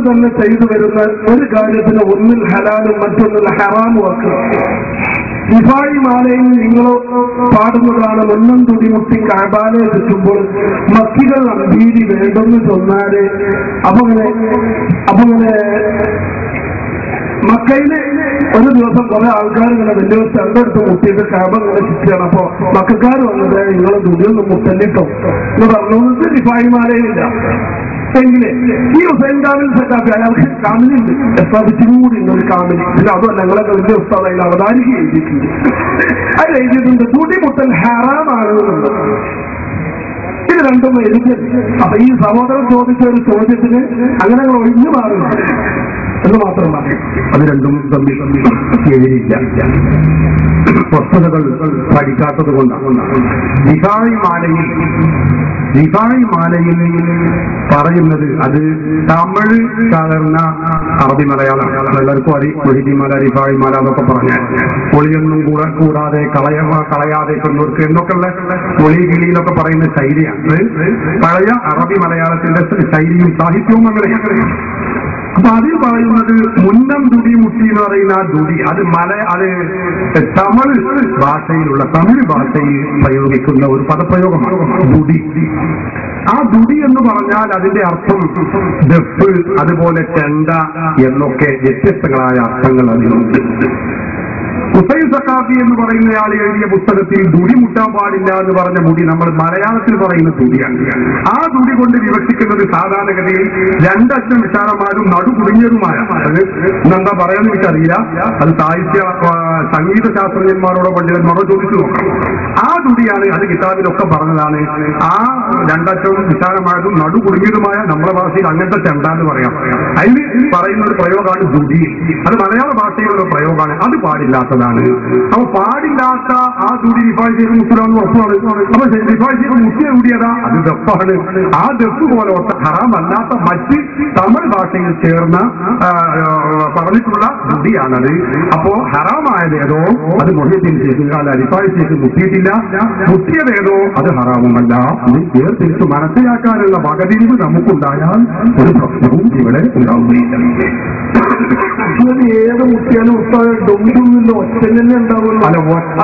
തന്നെ ചെയ്തു വരുന്ന ഒരു കാര്യത്തിന് ഒന്നിൽ ഹലാലും മറ്റൊന്നിൽ ഹറാമും ആക്കുക. ദിഫായി മാലയിൽ നിങ്ങൾ പാടുന്നതാണ് ഒന്നും തുടിമുട്ടി കഅബയെ ചുറ്റുമ്പോൾ മക്കികൾ അമ്പീരി വേണ്ടെന്ന് ചൊന്നാല് അങ്ങനെ മക്കയില് ഒരു ദിവസം കുറെ ആൾക്കാർ ഇങ്ങനെ വലിയ ചണ്ടെടുത്ത് മുട്ടിയിട്ട് കഅബ ഇങ്ങനെ ചുറ്റിയാണ്. അപ്പൊ മക്കാർ വന്നത് നിങ്ങളെ തുടിയൊന്നും മുട്ടല്ലിട്ടോ എന്ന് പറഞ്ഞത് ദിഫായി മാലയിലില്ല. എങ്കിലേ ഈ ഹുസൈൻ കാമിൽ സക്കാഫി അയാൾക്ക് കാമിലുണ്ട്, എസ്താദിച്ചും കൂടി ഉണ്ട് ഒരു കാമില്. പിന്നെ അതുമല്ല ഞങ്ങളൊക്കെ വലിയ ഉസ്താദ് അതിൽ അവതാരിക എഴുതിയിട്ടുണ്ട്. അതിൽ എഴുതിയിട്ടുണ്ട് തുടിമുട്ടൽ ഹറാമാണെന്നുണ്ട്. ഇത് രണ്ടും എഴുതി. അപ്പൊ ഈ സഹോദരൻ ചോദിച്ച ഒരു ചോദ്യത്തിന് അങ്ങനെ ഞങ്ങൾ ഒഴിഞ്ഞു മാറുന്നു എന്ന് മാത്രമാണ്. അത് രണ്ടും തമ്മിൽ എഴുതിയില്ല. വസ്തുതകൾ പഠിക്കാത്തത് കൊണ്ടാണ്. ദിഫായി മാലയിൽ പറയുന്നത് അത് തമിഴ് കലർന്ന അറബി മലയാളമാണ്. എല്ലാവർക്കും മൊഹിദിമാല റിഫായി മാല എന്നൊക്കെ പറഞ്ഞാൽ പൊളിയൊന്നും കൂടാതെ കളയാതെ കൊണ്ടവർക്ക് എന്നൊക്കെയുള്ള പൊളി കിളിയിലൊക്കെ പറയുന്ന ശൈലിയാണ്. പഴയ അറബി മലയാളത്തിന്റെ ശൈലിയും സാഹിത്യവും അങ്ങനെയാണ്. അപ്പൊ അതിൽ പറയുന്നത് മുന്നം ദുടി മുട്ടി എന്ന് പറയുന്ന ആ ദുടി അത് തമിഴ് ഭാഷയിൽ പ്രയോഗിക്കുന്ന ഒരു പദപ്രയോഗമാണ് ദുടി. ആ ദുടി എന്ന് പറഞ്ഞാൽ അതിന്റെ അർത്ഥം ദഫ്, അതുപോലെ ചെണ്ട എന്നൊക്കെ വ്യത്യസ്തങ്ങളായ അർത്ഥങ്ങൾ അതിനുണ്ട്. ഹുസൈൻ സഖാഫി എന്ന് പറയുന്നയാൾ എഴുതിയ പുസ്തകത്തിൽ ദുടി മുട്ടാൻ പാടില്ല എന്ന് പറഞ്ഞ മുടി നമ്മൾ മലയാളത്തിൽ പറയുന്ന ദുടിയാണ്. ആ ദുടി കൊണ്ട് വിവക്ഷിക്കുന്നത് സാധാരണഗതിയിൽ രണ്ടറ്റം വിശാലമാരും നടു കുടുങ്ങിയതുമായ, അത് എന്താ പറയാന്ന് എനിക്കറിയില്ല, അത് സംഗീത ശാസ്ത്രജ്ഞന്മാരോടോ പണ്ഡിതന്മാരോടോ ചോദിച്ചു നോക്കാം. ആ ദുടിയാണ്, അത് കിതാബിലൊക്കെ പറഞ്ഞതാണ്. ആ രണ്ടറ്റവും വിശാലമായതും നടു കുടുങ്ങിയതുമായ നമ്മുടെ ഭാഷയിൽ അങ്ങനത്തെ ചെണ്ട എന്ന് പറയാം. അതിൽ പറയുന്ന ഒരു പ്രയോഗമാണ് ദുടി. അത് മലയാള ഭാഷയിലുള്ള പ്രയോഗമാണ്. അത് പാടില്ലാത്തത്. അപ്പൊ പാടില്ലാത്ത ആ ദുടി റിഫായ് ചെയ്ത് മുസ്ലാന്ന് ഉറപ്പാണ്. അപ്പൊ റിഫായ് ചെയ്ത് മുസ്ലിം കൂടിയതാ അത് ദഫാണ്. ആ ദഫ് പോലെ ഹറാമല്ലാത്ത മറ്റ് തമിഴ് ഭാഷയിൽ ചേർന്ന പറഞ്ഞിട്ടുള്ള ദുടിയാണത്. അപ്പോ ഹറാമായതേതോ അത് മൊഹിദ്ദീൻ ചെയ്ത് അല്ല റിഫായ് ചെയ്ത് മുട്ടിയിട്ടില്ല. മുട്ടിയതേതോ അത് ഹറാമുമല്ല. ഇത് വേർതിരിച്ച് മനസ്സിലാക്കാനുള്ള വകതിരിവ് നമുക്കുണ്ടായാൽ ഒരു പ്രശ്നവും ഇവിടെ ഉണ്ടാവുകയില്ല. ഏത് മുട്ടിയാലും ഡൊങ്കില്ല ഒറ്റ തന്നെ ഉണ്ടാവുള്ളൂ. അല്ല ഒറ്റ